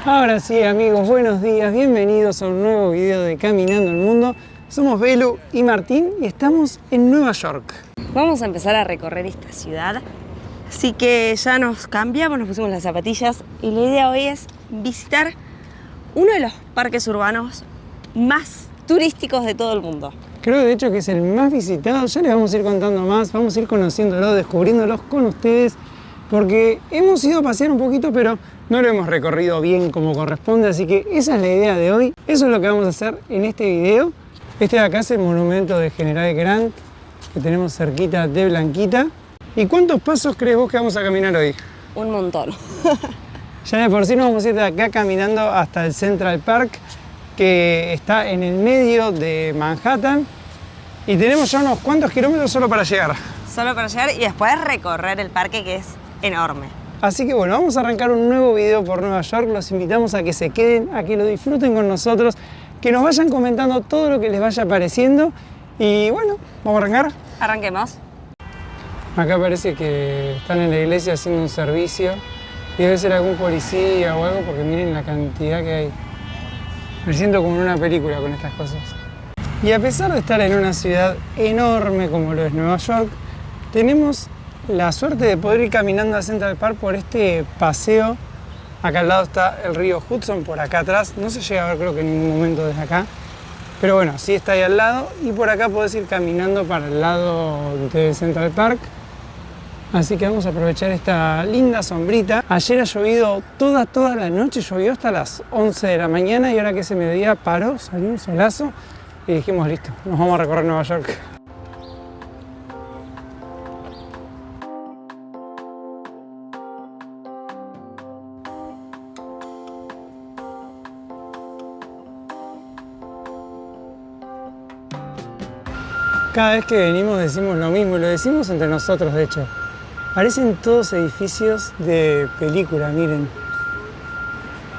Ahora sí, amigos, buenos días, bienvenidos a un nuevo video de Caminando el Mundo. Somos Belu y Martín y estamos en Nueva York. Vamos a empezar a recorrer esta ciudad, así que ya nos cambiamos, nos pusimos las zapatillas y la idea hoy es visitar uno de los parques urbanos más turísticos de todo el mundo. Creo de hecho que es el más visitado, ya les vamos a ir contando más, vamos a ir conociéndolo, descubriéndolos con ustedes, porque hemos ido a pasear un poquito, pero no lo hemos recorrido bien como corresponde, así que esa es la idea de hoy. Eso es lo que vamos a hacer en este video. Este de acá es el monumento de General Grant, que tenemos cerquita de Blanquita. ¿Y cuántos pasos crees vos que vamos a caminar hoy? Un montón. Ya de por sí nos vamos a ir de acá caminando hasta el Central Park, que está en el medio de Manhattan. Y tenemos ya unos cuantos kilómetros solo para llegar. Solo para llegar y después recorrer el parque, que es enorme. Así que bueno, vamos a arrancar un nuevo video por Nueva York. Los invitamos a que se queden, a que lo disfruten con nosotros, que nos vayan comentando todo lo que les vaya apareciendo. Y bueno, ¿vamos a arrancar? Arranquemos. Acá parece que están en la iglesia haciendo un servicio y debe ser algún policía o algo, porque miren la cantidad que hay. Me siento como en una película con estas cosas. Y a pesar de estar en una ciudad enorme como lo es Nueva York, tenemos la suerte de poder ir caminando a Central Park por este paseo. Acá al lado está el río Hudson, por acá atrás. No se llega a ver creo que en ningún momento desde acá. Pero bueno, sí está ahí al lado. Y por acá podés ir caminando para el lado de Central Park. Así que vamos a aprovechar esta linda sombrita. Ayer ha llovido toda la noche, llovió hasta las 11 de la mañana y ahora que ese mediodía paró, salió un solazo y dijimos listo, nos vamos a recorrer Nueva York. Cada vez que venimos decimos lo mismo y lo decimos entre nosotros de hecho. Parecen todos edificios de película, miren.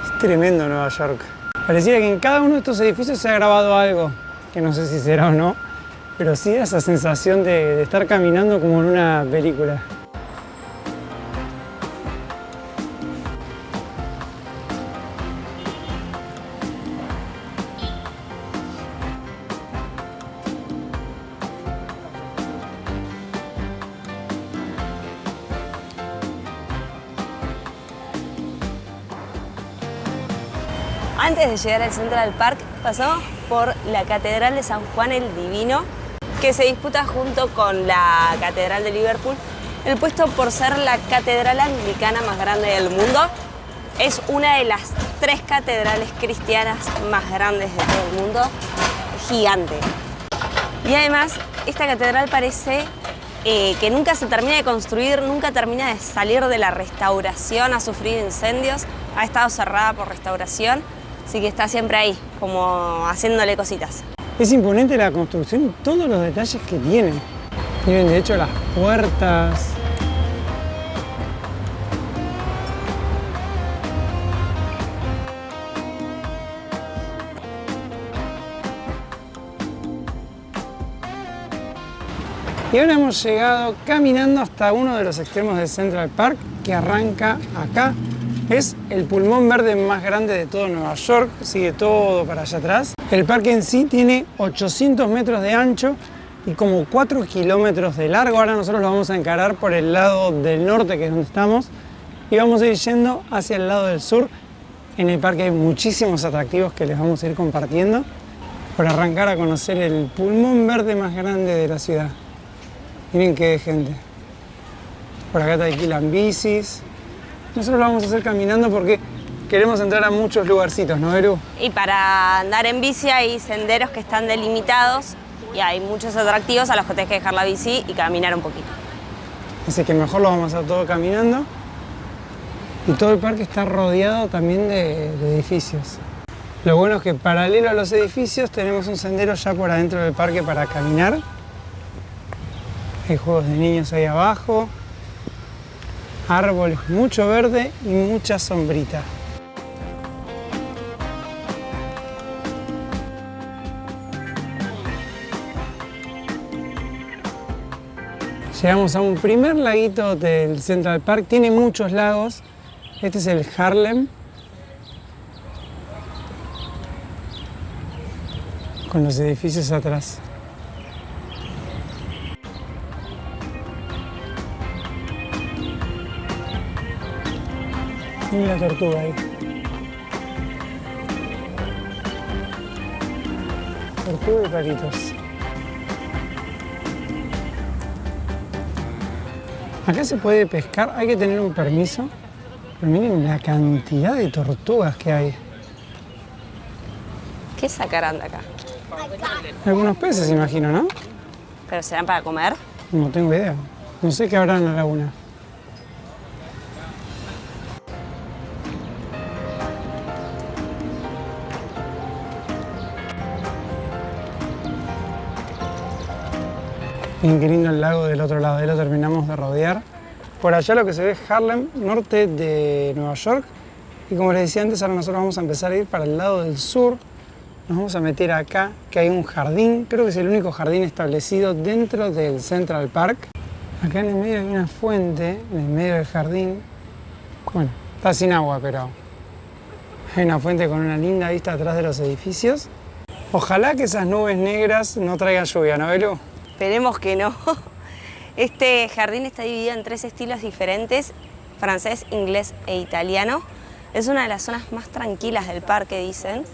Es tremendo Nueva York. Pareciera que en cada uno de estos edificios se ha grabado algo, que no sé si será o no, pero sí da esa sensación de estar caminando como en una película. Antes de llegar al Central Park, pasamos por la Catedral de San Juan el Divino, que se disputa junto con la Catedral de Liverpool el puesto por ser la catedral anglicana más grande del mundo. Es una de las 3 catedrales cristianas más grandes de todo el mundo, gigante. Y además, esta catedral parece que nunca se termina de construir, nunca termina de salir de la restauración, ha sufrido incendios, ha estado cerrada por restauración. Así que está siempre ahí, como haciéndole cositas. Es imponente la construcción y todos los detalles que tienen. Miren, de hecho, las puertas. Y ahora hemos llegado caminando hasta uno de los extremos de Central Park, que arranca acá. Es el pulmón verde más grande de todo Nueva York, sigue todo para allá atrás. El parque en sí tiene 800 metros de ancho y como 4 kilómetros de largo. Ahora nosotros lo vamos a encarar por el lado del norte, que es donde estamos, y vamos a ir yendo hacia el lado del sur. En el parque hay muchísimos atractivos que les vamos a ir compartiendo por arrancar a conocer el pulmón verde más grande de la ciudad. Miren qué de gente. Por acá te alquilan bicis. Nosotros lo vamos a hacer caminando porque queremos entrar a muchos lugarcitos, ¿no, Eru? Y para andar en bici hay senderos que están delimitados y hay muchos atractivos a los que tenés que dejar la bici y caminar un poquito. Así que mejor lo vamos a hacer todo caminando. Y todo el parque está rodeado también de edificios. Lo bueno es que paralelo a los edificios tenemos un sendero ya por adentro del parque para caminar. Hay juegos de niños ahí abajo. Árboles, mucho verde y mucha sombrita. Llegamos a un primer laguito del Central Park. Tiene muchos lagos. Este es el Harlem. con los edificios atrás. Y la tortuga ahí. Tortuga y palitos. Acá se puede pescar, hay que tener un permiso. Pero miren la cantidad de tortugas que hay. ¿Qué sacarán de acá? Algunos peces, imagino, ¿no? ¿Pero serán para comer? No tengo idea. No sé qué habrá en la laguna. Bien, qué lindo el lago del otro lado. Ahí lo terminamos de rodear. Por allá lo que se ve es Harlem, norte de Nueva York. Y como les decía antes, ahora nosotros vamos a empezar a ir para el lado del sur. Nos vamos a meter acá, que hay un jardín. Creo que es el único jardín establecido dentro del Central Park. Acá en el medio hay una fuente, en el medio del jardín. Bueno, está sin agua, pero hay una fuente con una linda vista atrás de los edificios. Ojalá que esas nubes negras no traigan lluvia, ¿no, Belu? Esperemos que no. Este jardín está dividido en 3 estilos diferentes, francés, inglés e italiano. Es una de las zonas más tranquilas del parque, dicen,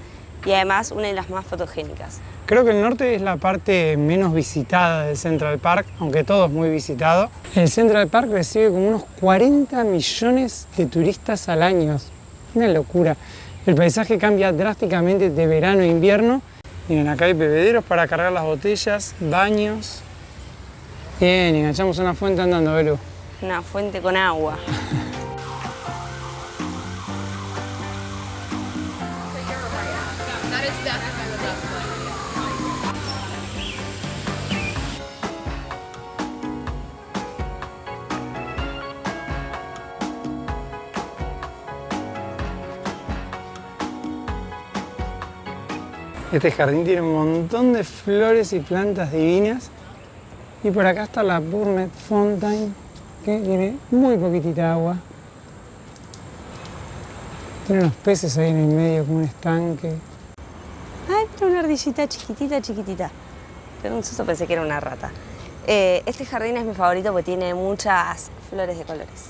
y además una de las más fotogénicas. Creo que el norte es la parte menos visitada del Central Park, aunque todo es muy visitado. El Central Park recibe como unos 40 millones de turistas al año. Una locura. El paisaje cambia drásticamente de verano a invierno. Miren, acá hay bebederos para cargar las botellas, baños. Bien, enganchamos una fuente andando, Belu. Una fuente con agua. Este jardín tiene un montón de flores y plantas divinas. Y por acá está la Burnett Fountain, que tiene muy poquitita agua. Tiene unos peces ahí en el medio, como un estanque. Ay, mira una ardillita chiquitita, chiquitita. Pero un susto pensé que era una rata. Este jardín es mi favorito porque tiene muchas flores de colores.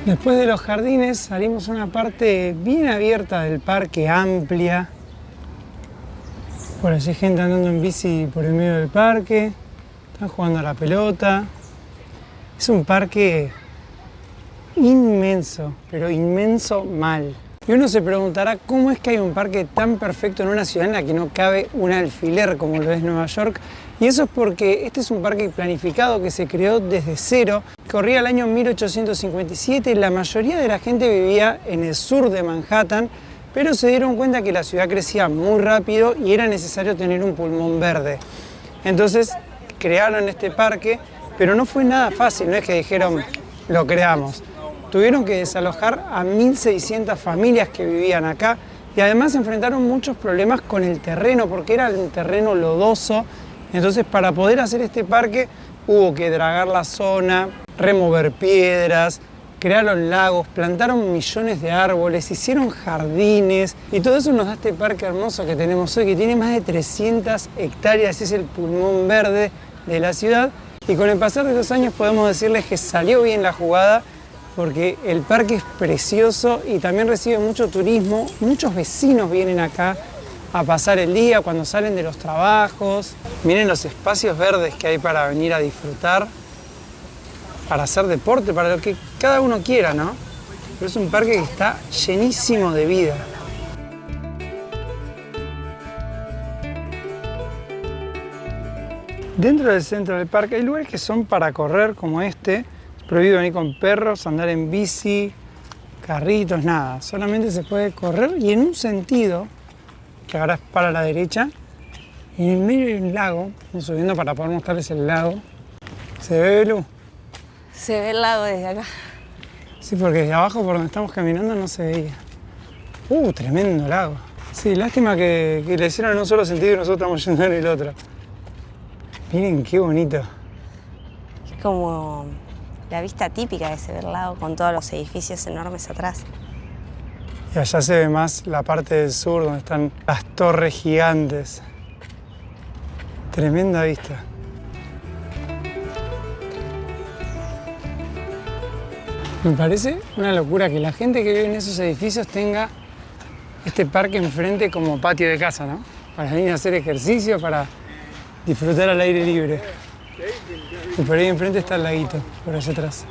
Después de los jardines salimos a una parte bien abierta del parque, amplia. Por allí hay gente andando en bici por el medio del parque, están jugando a la pelota. Es un parque inmenso, pero inmenso mal. Y uno se preguntará cómo es que hay un parque tan perfecto en una ciudad en la que no cabe un alfiler como lo es Nueva York. Y eso es porque este es un parque planificado que se creó desde cero. Corría el año 1857, la mayoría de la gente vivía en el sur de Manhattan, pero se dieron cuenta que la ciudad crecía muy rápido y era necesario tener un pulmón verde. Entonces crearon este parque, pero no fue nada fácil, no es que dijeron lo creamos. Tuvieron que desalojar a 1.600 familias que vivían acá y además enfrentaron muchos problemas con el terreno porque era un terreno lodoso. Entonces, para poder hacer este parque hubo que dragar la zona, remover piedras, crearon lagos, plantaron millones de árboles, hicieron jardines y todo eso nos da este parque hermoso que tenemos hoy, que tiene más de 300 hectáreas, es el pulmón verde de la ciudad. Y con el pasar de los años podemos decirles que salió bien la jugada porque el parque es precioso y también recibe mucho turismo, muchos vecinos vienen acá a pasar el día cuando salen de los trabajos. Miren los espacios verdes que hay para venir a disfrutar, para hacer deporte, para lo que cada uno quiera, ¿no? Pero es un parque que está llenísimo de vida. Dentro del centro del parque hay lugares que son para correr, como este. Es prohibido venir con perros, andar en bici, carritos, nada. Solamente se puede correr y en un sentido, que ahora es para la derecha, y en el medio hay un lago. Vamos subiendo para poder mostrarles el lago. ¿Se ve, Belu? Se ve el lago desde acá. Sí, porque desde abajo por donde estamos caminando no se veía. Tremendo lago. Sí, lástima que le hicieron en un solo sentido y nosotros estamos yendo en el otro. Miren qué bonito. Es como la vista típica de se ve el lago con todos los edificios enormes atrás. Y allá se ve más la parte del sur donde están las torres gigantes. Tremenda vista. Me parece una locura que la gente que vive en esos edificios tenga este parque enfrente como patio de casa, ¿no? Para venir a hacer ejercicio, para disfrutar al aire libre. Y por ahí enfrente está el laguito, por allá atrás.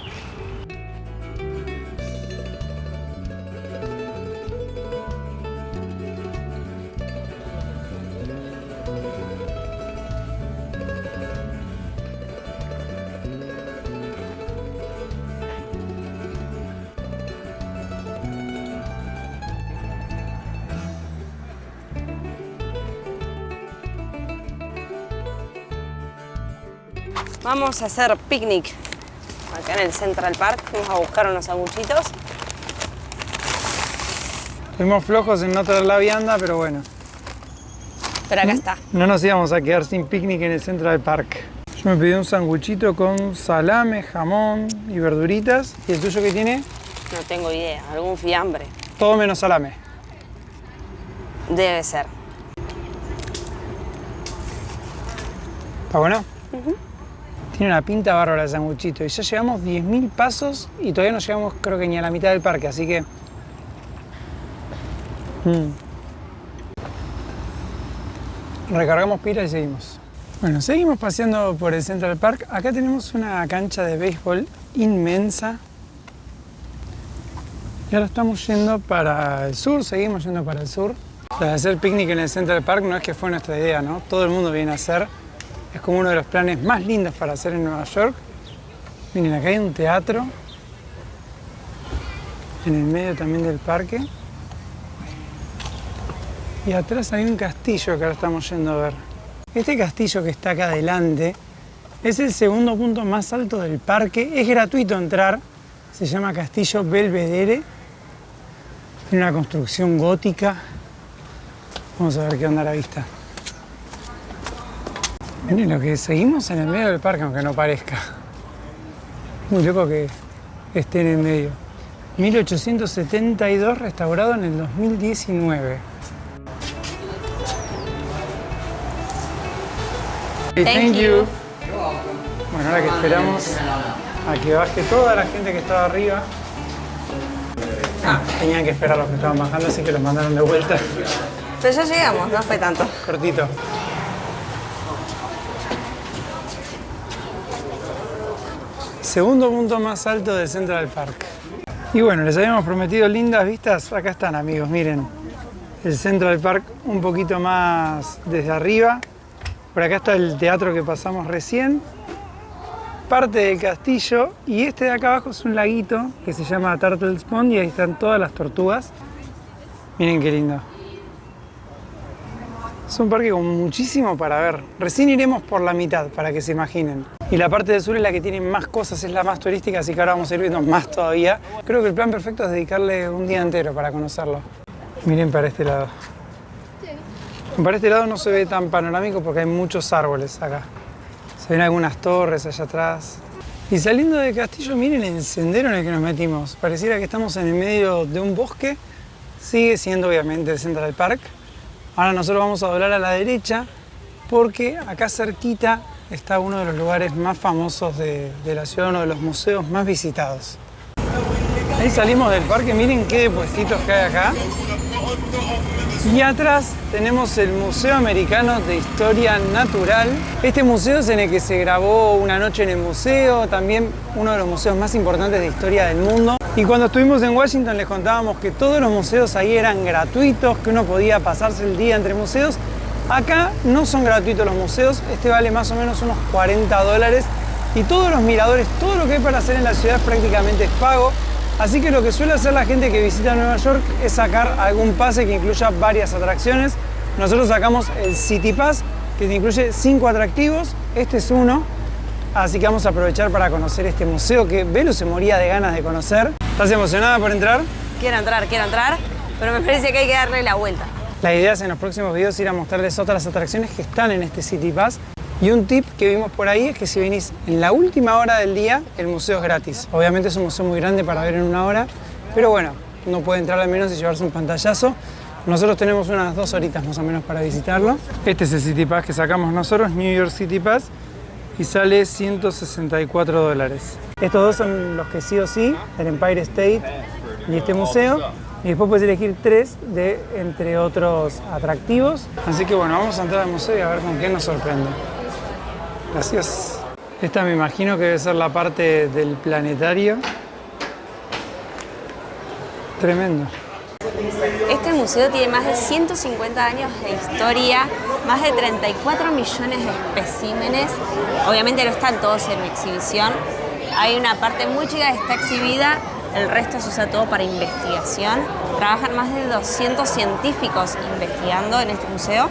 Vamos a hacer picnic acá en el Central Park. Fuimos a buscar unos sanguchitos. Fuimos flojos en no traer la vianda, pero bueno. Pero acá está. No nos íbamos a quedar sin picnic en el Central Park. Yo me pedí un sanguchito con salame, jamón y verduritas. ¿Y el tuyo qué tiene? No tengo idea. Algún fiambre. Todo menos salame. Debe ser. ¿Está bueno? Tiene una pinta bárbara el sanguchito. Y ya llevamos 10.000 pasos y todavía no llegamos, creo que ni a la mitad del parque, así que... Recargamos pila y seguimos. Bueno, seguimos paseando por el Central Park. Acá tenemos una cancha de béisbol inmensa. Y ahora estamos yendo para el sur, seguimos yendo para el sur. Lo de hacer picnic en el Central Park no es que fue nuestra idea, ¿no? Todo el mundo viene a hacer. Es como uno de los planes más lindos para hacer en Nueva York. Miren, acá hay un teatro. En el medio también del parque. Y atrás hay un castillo que ahora estamos yendo a ver. Este castillo que está acá adelante es el segundo punto más alto del parque. Es gratuito entrar. Se llama Castillo Belvedere. Tiene una construcción gótica. Vamos a ver qué onda la vista. Miren lo que seguimos en el medio del parque, aunque no parezca. Muy loco que esté en el medio. 1872, restaurado en el 2019. Thank you. Bueno, ahora que esperamos a que baje toda la gente que estaba arriba. Tenían que esperar los que estaban bajando, así que los mandaron de vuelta. Pero ya llegamos, no fue tanto. Cortito. Segundo punto más alto del Central Park. Y bueno, les habíamos prometido lindas vistas. Acá están, amigos, miren. El Central Park un poquito más desde arriba. Por acá está el teatro que pasamos recién. Parte del castillo. Y este de acá abajo es un laguito que se llama Turtle's Pond y ahí están todas las tortugas. Miren qué lindo. Es un parque con muchísimo para ver. Recién iremos por la mitad, para que se imaginen. Y la parte del sur es la que tiene más cosas, es la más turística, así que ahora vamos a ir viendo más todavía. Creo que el plan perfecto es dedicarle un día entero para conocerlo. Miren para este lado. Para este lado no se ve tan panorámico porque hay muchos árboles acá. Se ven algunas torres allá atrás. Y saliendo del castillo, miren el sendero en el que nos metimos. Pareciera que estamos en el medio de un bosque. Sigue siendo obviamente el Central Park. Ahora nosotros vamos a doblar a la derecha porque acá cerquita está uno de los lugares más famosos de la ciudad, uno de los museos más visitados. Ahí salimos del parque, miren qué puestitos que hay acá. Y atrás tenemos el Museo Americano de Historia Natural. Este museo es en el que se grabó Una noche en el museo, también uno de los museos más importantes de historia del mundo. Y cuando estuvimos en Washington les contábamos que todos los museos ahí eran gratuitos, que uno podía pasarse el día entre museos. Acá no son gratuitos los museos, este vale más o menos unos $40 y todos los miradores, todo lo que hay para hacer en la ciudad prácticamente es pago. Así que lo que suele hacer la gente que visita Nueva York es sacar algún pase que incluya varias atracciones. Nosotros sacamos el City Pass, que te incluye 5 atractivos. Este es uno. así que vamos a aprovechar para conocer este museo que Belu se moría de ganas de conocer. ¿Estás emocionada por entrar? Quiero entrar, pero me parece que hay que darle la vuelta. La idea es en los próximos videos ir a mostrarles otras atracciones que están en este City Pass. Y un tip que vimos por ahí es que si venís en la última hora del día, el museo es gratis. Obviamente es un museo muy grande para ver en una hora, pero bueno, uno puede entrar al menos y llevarse un pantallazo. Nosotros tenemos unas 2 horitas más o menos para visitarlo. Este es el City Pass que sacamos nosotros, New York City Pass, y sale $164. Estos dos son los que sí o sí, el Empire State y este museo. Y después puedes elegir 3 de entre otros atractivos. Así que bueno, vamos a entrar al museo y a ver con qué nos sorprende. Gracias. Esta me imagino que debe ser la parte del planetario. Tremendo. Este museo tiene más de 150 años de historia, más de 34 millones de especímenes. Obviamente no están todos en exhibición. Hay una parte muy chica que está exhibida, el resto se usa todo para investigación. Trabajan más de 200 científicos investigando en este museo.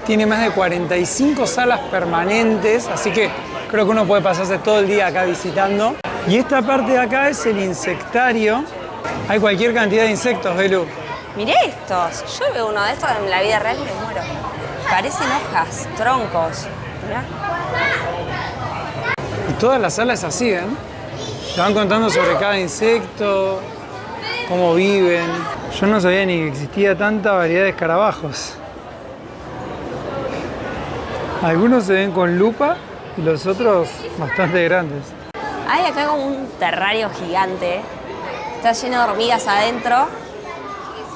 Tiene más de 45 salas permanentes, así que creo que uno puede pasarse todo el día acá visitando. Y esta parte de acá es el insectario. Hay cualquier cantidad de insectos, Belu. Miré estos. Yo veo uno de estos en la vida real y me muero. Parecen hojas, troncos. Mirá. Y toda la sala es así, ¿ven? Te van contando sobre cada insecto, cómo viven. Yo no sabía ni que existía tanta variedad de escarabajos. Algunos se ven con lupa y los otros bastante grandes. Hay acá como un terrario gigante. Está lleno de hormigas adentro.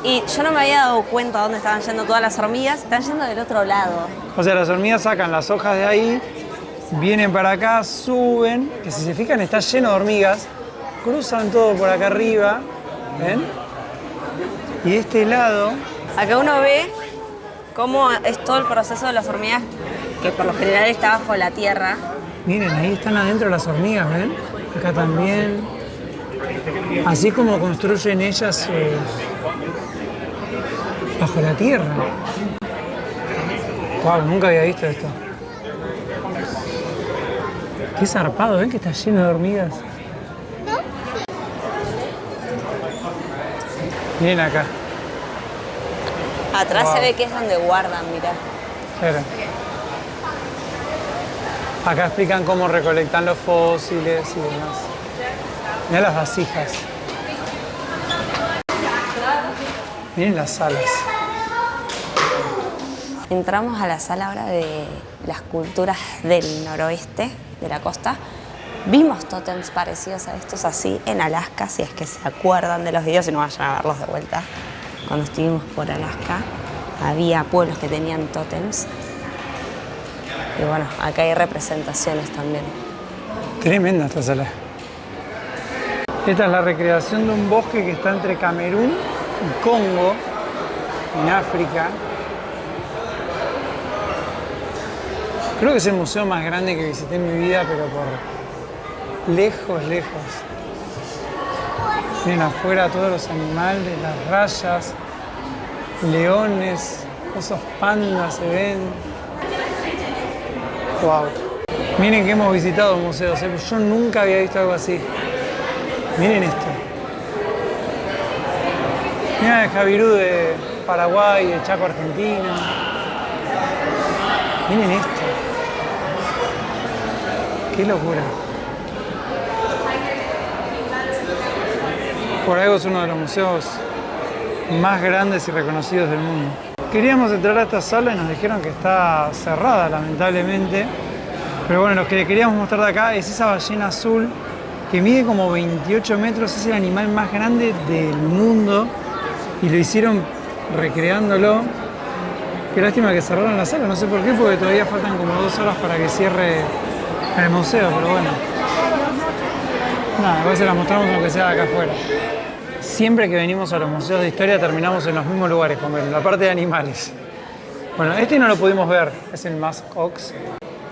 Y yo no me había dado cuenta dónde estaban yendo todas las hormigas. Están yendo del otro lado. O sea, las hormigas sacan las hojas de ahí, vienen para acá, suben, que si se fijan está lleno de hormigas, cruzan todo por acá arriba, ¿ven? Y de este lado... Acá uno ve cómo es todo el proceso de las hormigas, que por lo general está bajo la tierra. Miren, ahí están adentro las hormigas, ¿ven? Acá también. Así como construyen ellas bajo la tierra. Wow, nunca había visto esto. Qué zarpado, ¿ven? Que está lleno de hormigas. Miren acá. Atrás Wow. se ve que es donde guardan, mirá. Claro. Acá explican cómo recolectan los fósiles y demás. Mirá las vasijas. Miren las salas. Entramos a la sala ahora de las culturas del noroeste, de la costa. Vimos tótems parecidos a estos así en Alaska, si es que se acuerdan de los videos y no vayan a verlos de vuelta. Cuando estuvimos por Alaska, había pueblos que tenían tótems. Y bueno, acá hay representaciones también. Tremenda esta sala. Esta es la recreación de un bosque que está entre Camerún y Congo, en África. Creo que es el museo más grande que visité en mi vida, pero por lejos, lejos. Miren afuera todos los animales, las rayas, leones, osos pandas se ven. Wow. Miren que hemos visitado museos, yo nunca había visto algo así. Miren esto. Miren el Javirú de Paraguay, el Chaco argentino. Miren esto. Qué locura. Por algo es uno de los museos más grandes y reconocidos del mundo. Queríamos entrar a esta sala y nos dijeron que está cerrada, lamentablemente. Pero bueno, lo que le queríamos mostrar de acá es esa ballena azul que mide como 28 metros, es el animal más grande del mundo y lo hicieron recreándolo. Qué lástima que cerraron la sala, no sé por qué, porque todavía faltan como 2 horas para que cierre el museo, pero bueno. Nada, a veces la mostramos aunque sea acá afuera. Siempre que venimos a los museos de historia terminamos en los mismos lugares, como en la parte de animales. Bueno, este no lo pudimos ver, es el musk ox.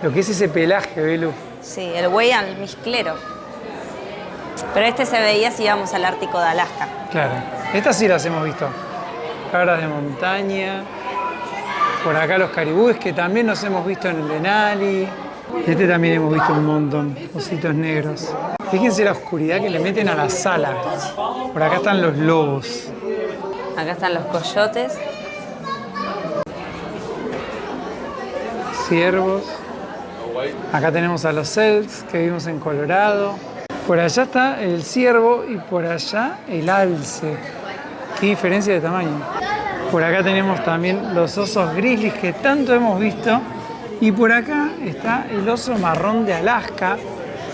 Lo que es ese pelaje, Belu. Sí, el buey almizclero. Pero este se veía si íbamos al Ártico de Alaska. Claro, estas sí las hemos visto. Cabras de montaña. Por acá los caribúes, que también nos hemos visto en el Denali. Este también hemos visto un montón, ositos negros. Fíjense la oscuridad que le meten a la sala. Por acá están los lobos. Acá están los coyotes. Ciervos. Acá tenemos a los elks que vivimos en Colorado. Por allá está el ciervo y por allá el alce. Qué diferencia de tamaño. Por acá tenemos también los osos grizzlies que tanto hemos visto. Y por acá está el oso marrón de Alaska,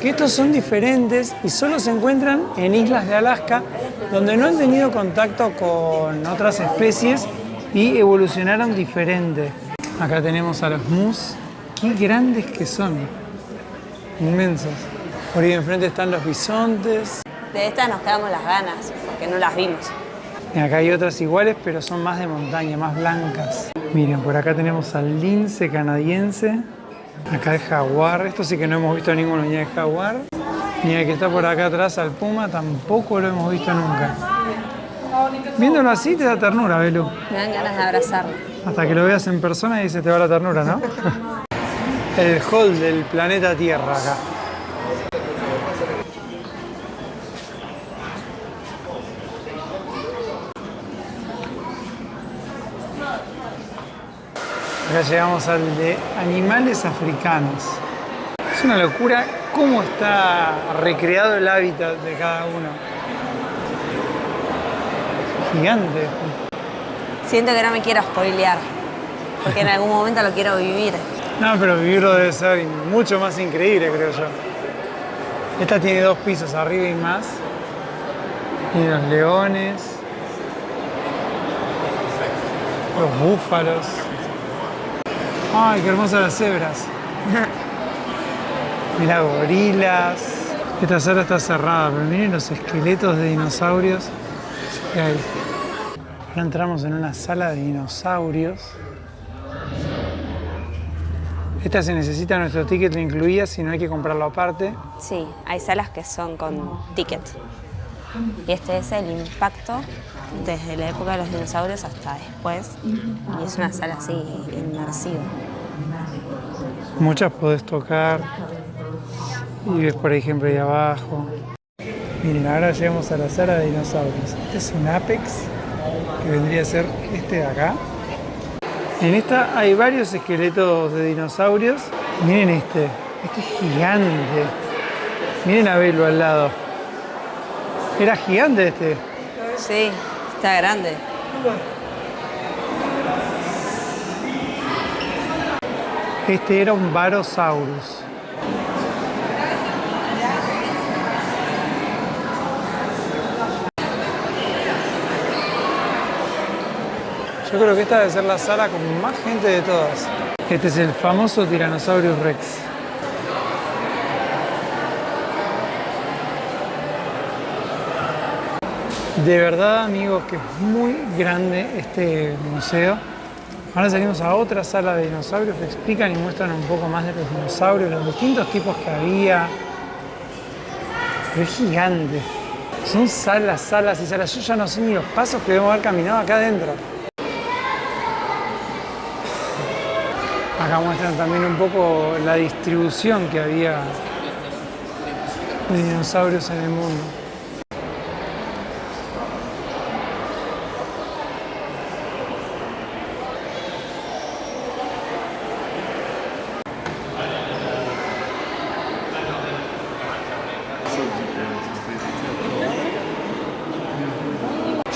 que estos son diferentes y solo se encuentran en islas de Alaska, donde no han tenido contacto con otras especies y evolucionaron diferente. Acá tenemos a los mus. Qué grandes que son. Inmensos. Por ahí enfrente están los bisontes. De estas nos quedamos las ganas, porque no las vimos. Y acá hay otras iguales, pero son más de montaña, más blancas. Miren, por acá tenemos al lince canadiense. Acá el jaguar. Esto sí que no hemos visto ninguno, ni el jaguar, ni el que está por acá atrás, al puma, tampoco lo hemos visto nunca. Viéndolo así te da ternura, Belu. Me dan ganas de abrazarlo. Hasta que lo veas en persona y se te va la ternura, ¿no? El hall del planeta Tierra acá. Acá llegamos al de animales africanos. Es una locura cómo está recreado el hábitat de cada uno. Gigante. Siento que no me quiero spoilear, porque en algún momento lo quiero vivir. No, pero vivirlo debe ser mucho más increíble, creo yo. Esta tiene 2 pisos, arriba y más. Y los leones. Los búfalos. ¡Ay, qué hermosas las cebras! Mirá, gorilas. Esta sala está cerrada, pero miren los esqueletos de dinosaurios que hay. Ahora entramos en una sala de dinosaurios. Esta se necesita nuestro ticket incluida, si no hay que comprarlo aparte. Sí, hay salas que son con ticket. Y este es el impacto desde la época de los dinosaurios hasta después. Y es una sala así, inmersiva. Muchas podés tocar. Y ves, por ejemplo, ahí abajo. Miren, ahora llegamos a la sala de dinosaurios. Este es un Apex, que vendría a ser este de acá. En esta hay varios esqueletos de dinosaurios. Miren este es gigante. Miren a Belu al lado. Era gigante este. Sí, está grande. Este era un Barosaurus. Yo creo que esta debe ser la sala con más gente de todas. Este es el famoso Tyrannosaurus Rex. De verdad, amigos, que es muy grande este museo. Ahora salimos a otra sala de dinosaurios que explican y muestran un poco más de los dinosaurios, los distintos tipos que había. Pero es gigante. Son salas, salas y salas. Yo ya no sé ni los pasos que debemos haber caminado acá adentro. Acá muestran también un poco la distribución que había de dinosaurios en el mundo.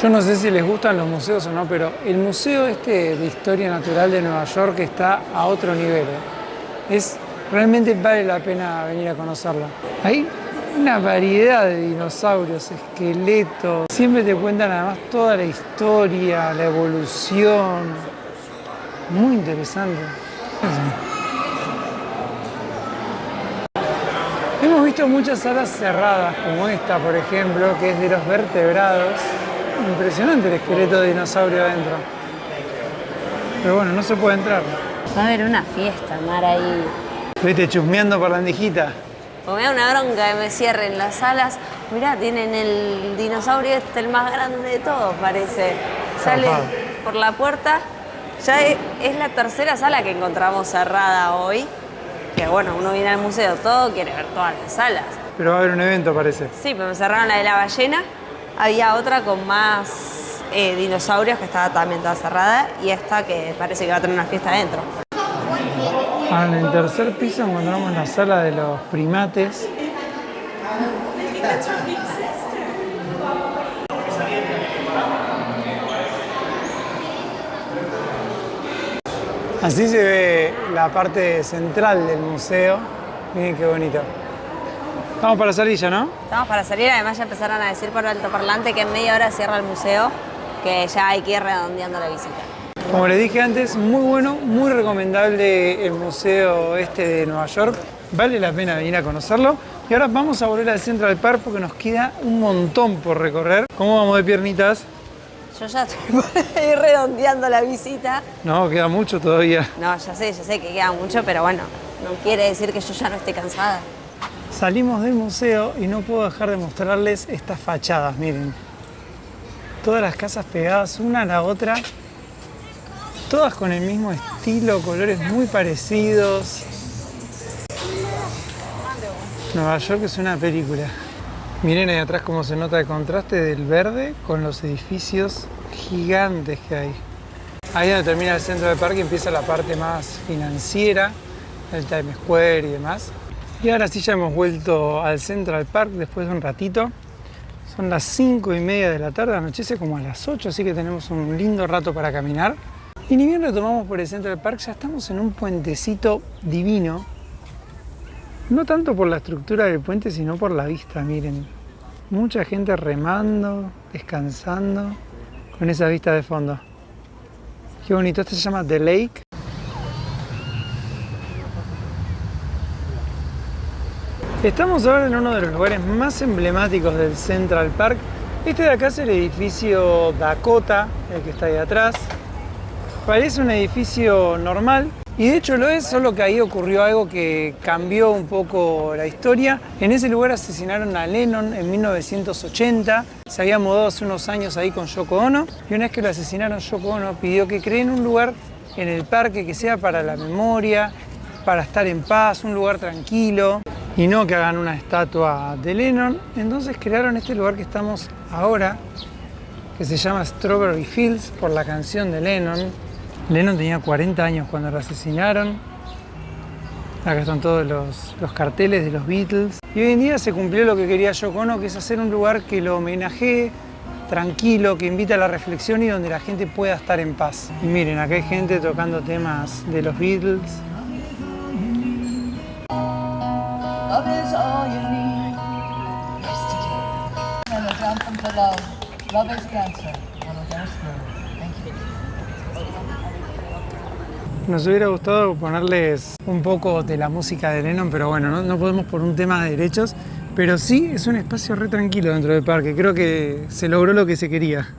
Yo no sé si les gustan los museos o no, pero el museo este de Historia Natural de Nueva York está a otro nivel. Realmente vale la pena venir a conocerlo. Hay una variedad de dinosaurios, esqueletos. Siempre te cuentan además toda la historia, la evolución. Muy interesante. Hemos visto muchas salas cerradas, como esta, por ejemplo, que es de los vertebrados. Impresionante el esqueleto de dinosaurio adentro. Pero bueno, no se puede entrar. Va a haber una fiesta, Mar, ahí. Viste, chusmeando por la andijita. O me da una bronca que me cierren las salas. Mirá, tienen el dinosaurio este, el más grande de todos, parece. Sale por la puerta. Ya es la tercera sala que encontramos cerrada hoy. que bueno, uno viene al museo, todo quiere ver todas las salas. Pero va a haber un evento, parece. Sí, pero me cerraron la de la ballena. Había otra con más dinosaurios que estaba también toda cerrada y esta que parece que va a tener una fiesta adentro. En el tercer piso encontramos la sala de los primates. Así se ve la parte central del museo. Miren qué bonito. Estamos para salir ya, ¿no? Estamos para salir, además ya empezaron a decir por altoparlante que en media hora cierra el museo, que ya hay que ir redondeando la visita. Como les dije antes, muy bueno, muy recomendable el museo este de Nueva York. Vale la pena venir a conocerlo. Y ahora vamos a volver al Central Park porque nos queda un montón por recorrer. ¿Cómo vamos de piernitas? Yo ya estoy por ir redondeando la visita. No, queda mucho todavía. No, ya sé que queda mucho, pero bueno, no quiere decir que yo ya no esté cansada. Salimos del museo y no puedo dejar de mostrarles estas fachadas, miren. Todas las casas pegadas una a la otra, todas con el mismo estilo, colores muy parecidos. Nueva York es una película. Miren ahí atrás cómo se nota el contraste del verde con los edificios gigantes que hay. Ahí donde termina el centro del parque empieza la parte más financiera, el Times Square y demás. Y ahora sí ya hemos vuelto al Central Park después de un ratito. Son las 5:30 de la tarde, anochece como a las 8, así que tenemos un lindo rato para caminar. Y ni bien retomamos por el Central Park, ya estamos en un puentecito divino. No tanto por la estructura del puente, sino por la vista, miren. Mucha gente remando, descansando, con esa vista de fondo. Qué bonito, este se llama The Lake. Estamos ahora en uno de los lugares más emblemáticos del Central Park. Este de acá es el edificio Dakota, el que está ahí atrás. Parece un edificio normal, y de hecho lo es, solo que ahí ocurrió algo que cambió un poco la historia. En ese lugar asesinaron a Lennon en 1980. Se había mudado hace unos años ahí con Yoko Ono. Y una vez que lo asesinaron, Yoko Ono pidió que creen un lugar en el parque que sea para la memoria, para estar en paz, un lugar tranquilo. Y no que hagan una estatua de Lennon. Entonces crearon este lugar que estamos ahora, que se llama Strawberry Fields, por la canción de Lennon. Lennon tenía 40 años cuando lo asesinaron. Acá están todos los carteles de los Beatles. Y hoy en día se cumplió lo que quería Yoko Ono, que es hacer un lugar que lo homenajee, tranquilo, que invita a la reflexión y donde la gente pueda estar en paz. Y miren, acá hay gente tocando temas de los Beatles. Love is all you need. Yesterday. And a jump for love. Love is the answer. When it goes through. Thank you. Nos hubiera gustado ponerles un poco de la música de Lennon, pero bueno, no podemos por un tema de derechos. Pero sí, es un espacio re tranquilo dentro del parque. Creo que se logró lo que se quería.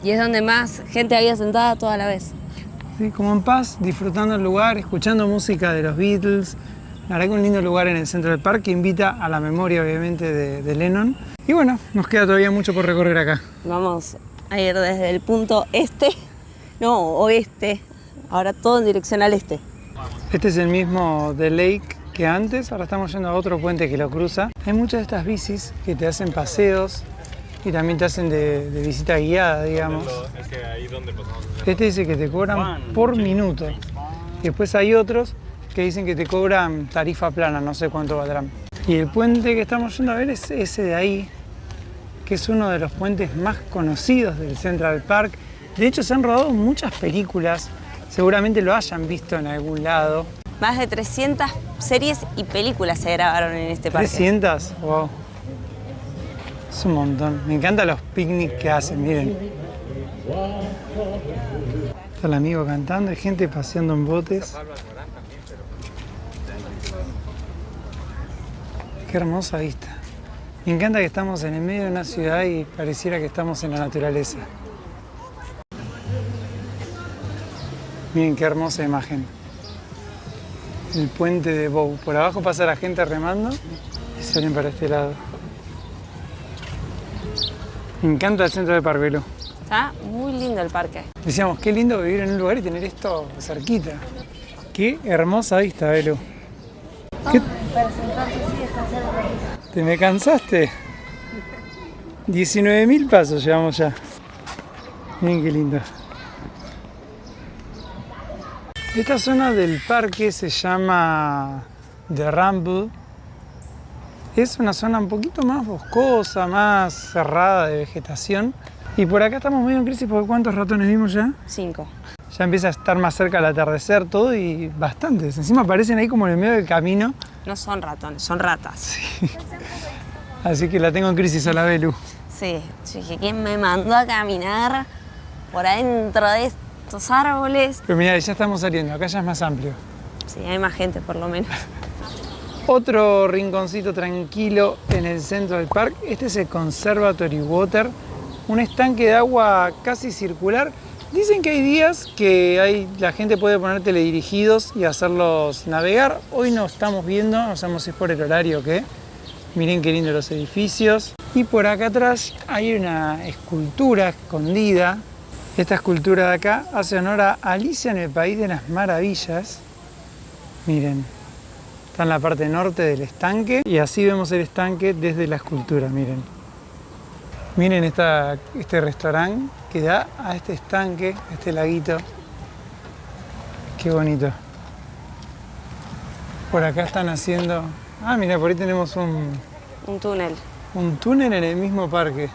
Y es donde más gente había sentada toda la vez. Sí, como en paz, disfrutando el lugar, escuchando música de los Beatles. La verdad que un lindo lugar en el centro del parque que invita a la memoria, obviamente, de Lennon. Y bueno, nos queda todavía mucho por recorrer acá. Vamos a ir desde el punto oeste, ahora todo en dirección al este. Este es el mismo The Lake que antes, ahora estamos yendo a otro puente que lo cruza. Hay muchas de estas bicis que te hacen paseos y también te hacen de visita guiada, digamos. Este dice que te cobran por minuto. Y después hay otros que dicen que te cobran tarifa plana, no sé cuánto valdrán. Y el puente que estamos yendo a ver es ese de ahí, que es uno de los puentes más conocidos del Central Park. De hecho, se han rodado muchas películas, seguramente lo hayan visto en algún lado. Más de 300 series y películas se grabaron en este parque. ¿300? Wow. Es un montón. Me encantan los picnics que hacen, miren. Está el amigo cantando, hay gente paseando en botes. Qué hermosa vista. Me encanta que estamos en el medio de una ciudad y pareciera que estamos en la naturaleza. Miren qué hermosa imagen. El puente de Bow. Por abajo pasa la gente remando y salen para este lado. Me encanta el centro de Parvelo. Está muy lindo el parque. Decíamos, qué lindo vivir en un lugar y tener esto cerquita. Qué hermosa vista, Belu. ¿Qué? Para sentarse así, descansar un ratito. ¿Te me cansaste? 19.000 pasos llevamos ya. Miren qué lindo. Esta zona del parque se llama The Ramble. Es una zona un poquito más boscosa, más cerrada de vegetación. Y por acá estamos medio en crisis porque ¿cuántos ratones vimos ya? 5. Ya empieza a estar más cerca el atardecer todo y bastantes. Encima aparecen ahí como en el medio del camino. No son ratones, son ratas. Sí. Así que la tengo en crisis a la Belu. Sí, yo dije, ¿quién me mandó a caminar por adentro de estos árboles? Pero mirá, ya estamos saliendo, acá ya es más amplio. Sí, hay más gente por lo menos. Otro rinconcito tranquilo en el centro del parque. Este es el Conservatory Water, un estanque de agua casi circular. Dicen que hay días que la gente puede poner teledirigidos y hacerlos navegar. Hoy no estamos viendo, no sabemos si es por el horario o qué. Miren qué lindo los edificios. Y por acá atrás hay una escultura escondida. Esta escultura de acá hace honor a Alicia en el País de las Maravillas. Miren, está en la parte norte del estanque y así vemos el estanque desde la escultura, miren. Miren este restaurante que da a este estanque, a este laguito. Qué bonito. Por acá están haciendo... Ah, mira, por ahí tenemos Un túnel. un túnel en el mismo parque.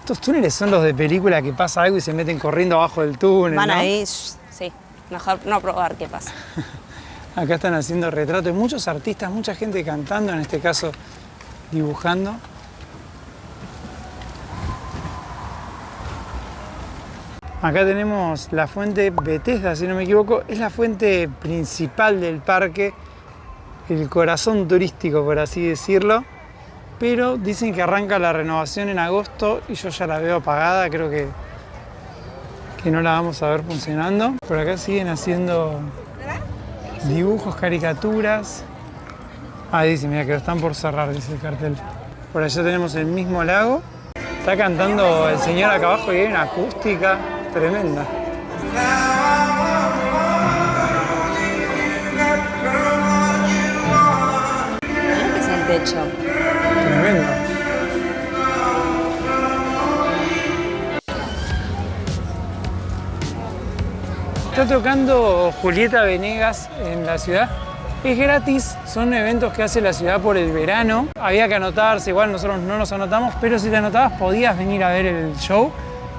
Estos túneles son los de película que pasa algo y se meten corriendo abajo del túnel, Van ¿no? ahí, sí, mejor no probar qué pasa. Acá están haciendo retratos, muchos artistas, mucha gente cantando, en este caso dibujando. Acá tenemos la fuente Bethesda, si no me equivoco, es la fuente principal del parque, el corazón turístico, por así decirlo. Pero dicen que arranca la renovación en agosto y yo ya la veo apagada, creo que no la vamos a ver funcionando. Por acá siguen haciendo dibujos, caricaturas. Ah, dice, mira que lo están por cerrar, dice el cartel. Por allá tenemos el mismo lago. Está cantando el señor acá abajo y hay una acústica tremenda. Mirá que es el techo. Tremendo. Está tocando Julieta Venegas en la ciudad. Es gratis, son eventos que hace la ciudad por el verano. Había que anotarse, igual nosotros no nos anotamos, pero si te anotabas podías venir a ver el show.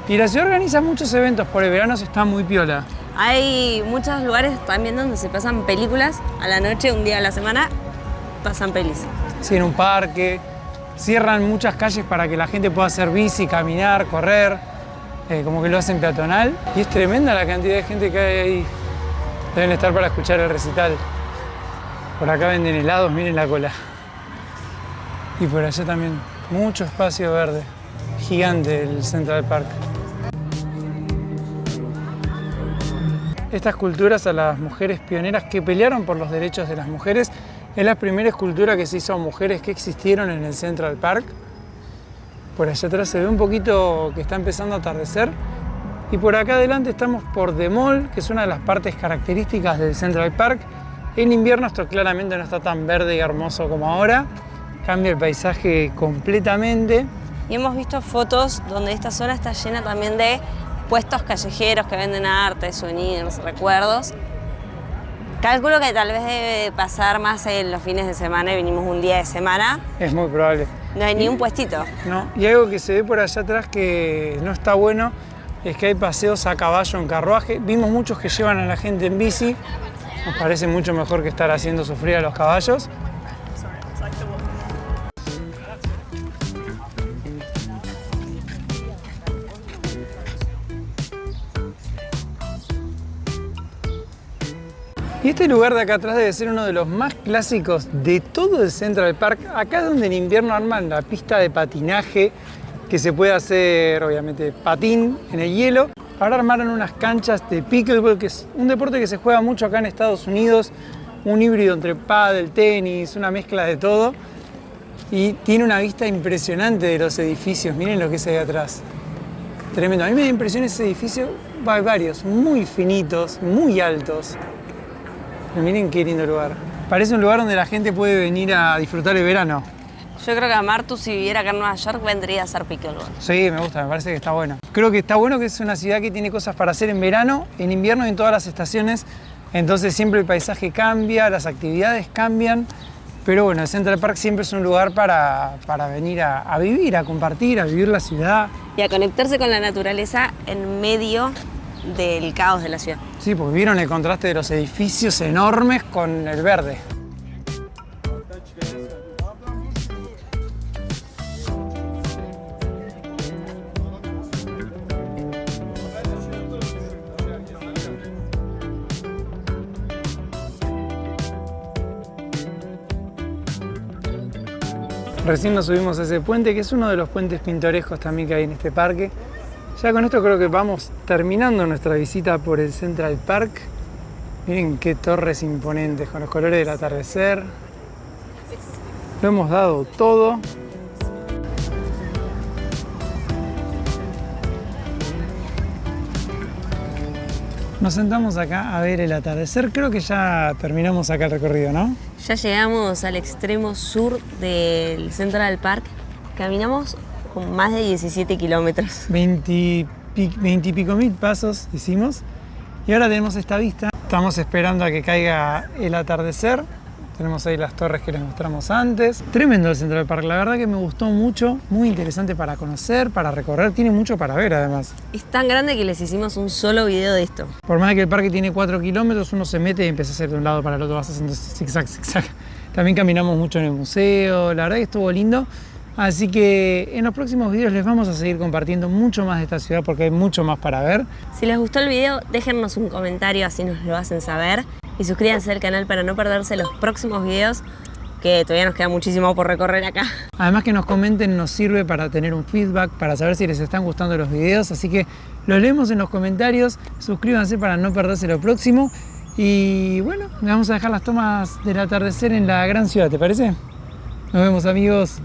Y la ciudad organiza muchos eventos por el verano, eso está muy piola. Hay muchos lugares también donde se pasan películas a la noche, un día a la semana, pasan pelis. Sí, en un parque. Cierran muchas calles para que la gente pueda hacer bici, caminar, correr. Como que lo hacen peatonal. Y es tremenda la cantidad de gente que hay ahí. Deben estar para escuchar el recital. Por acá venden helados, miren la cola. Y por allá también, mucho espacio verde. Gigante el Central Park. Esta escultura a las mujeres pioneras que pelearon por los derechos de las mujeres es la primera escultura que se hizo a mujeres que existieron en el Central Park. Por allá atrás se ve un poquito que está empezando a atardecer. Y por acá adelante estamos por The Mall, que es una de las partes características del Central Park. En invierno esto claramente no está tan verde y hermoso como ahora. Cambia el paisaje completamente. Y hemos visto fotos donde esta zona está llena también de puestos callejeros que venden arte, souvenirs, recuerdos. Calculo que tal vez debe pasar más en los fines de semana y vinimos un día de semana. Es muy probable. No hay ni un puestito. No, y algo que se ve por allá atrás que no está bueno es que hay paseos a caballo en carruaje. Vimos muchos que llevan a la gente en bici. Nos parece mucho mejor que estar haciendo sufrir a los caballos. Y este lugar de acá atrás debe ser uno de los más clásicos de todo el Central Park. Acá es donde en invierno arman la pista de patinaje, que se puede hacer, obviamente, patín en el hielo. Ahora armaron unas canchas de pickleball, que es un deporte que se juega mucho acá en Estados Unidos. Un híbrido entre pádel, tenis, una mezcla de todo. Y tiene una vista impresionante de los edificios. Miren lo que es ahí atrás. Tremendo. A mí me da impresión ese edificio. Hay varios, muy finitos, muy altos. Pero miren qué lindo lugar. Parece un lugar donde la gente puede venir a disfrutar el verano. Yo creo que Martu, si viviera acá en Nueva York, vendría a hacer pickleball. Sí, me gusta, me parece que está bueno. Creo que está bueno que es una ciudad que tiene cosas para hacer en verano, en invierno y en todas las estaciones. Entonces siempre el paisaje cambia, las actividades cambian. Pero bueno, el Central Park siempre es un lugar para venir a vivir, a compartir, a vivir la ciudad. Y a conectarse con la naturaleza en medio del caos de la ciudad. Sí, porque vieron el contraste de los edificios enormes con el verde. Recién nos subimos a ese puente, que es uno de los puentes pintorescos también que hay en este parque. Ya con esto creo que vamos terminando nuestra visita por el Central Park. Miren qué torres imponentes con los colores del atardecer. Lo hemos dado todo. Nos sentamos acá a ver el atardecer. Creo que ya terminamos acá el recorrido, ¿no? Ya llegamos al extremo sur del Central Park. Caminamos con más de 17 kilómetros. 20 y pico mil pasos hicimos. Y ahora tenemos esta vista. Estamos esperando a que caiga el atardecer. Tenemos ahí las torres que les mostramos antes. Tremendo el Central Park, la verdad que me gustó mucho. Muy interesante para conocer, para recorrer. Tiene mucho para ver además. Es tan grande que les hicimos un solo video de esto. Por más que el parque tiene 4 kilómetros, uno se mete y empieza a hacer de un lado para el otro. Vas haciendo zigzag, zigzag. También caminamos mucho en el museo. La verdad que estuvo lindo. Así que en los próximos videos les vamos a seguir compartiendo mucho más de esta ciudad porque hay mucho más para ver. Si les gustó el video, déjennos un comentario, así nos lo hacen saber. Y suscríbanse al canal para no perderse los próximos videos, que todavía nos queda muchísimo por recorrer acá. Además que nos comenten nos sirve para tener un feedback, para saber si les están gustando los videos. Así que los leemos en los comentarios. Suscríbanse para no perderse lo próximo. Y bueno, les vamos a dejar las tomas del atardecer en la gran ciudad, ¿te parece? Nos vemos, amigos.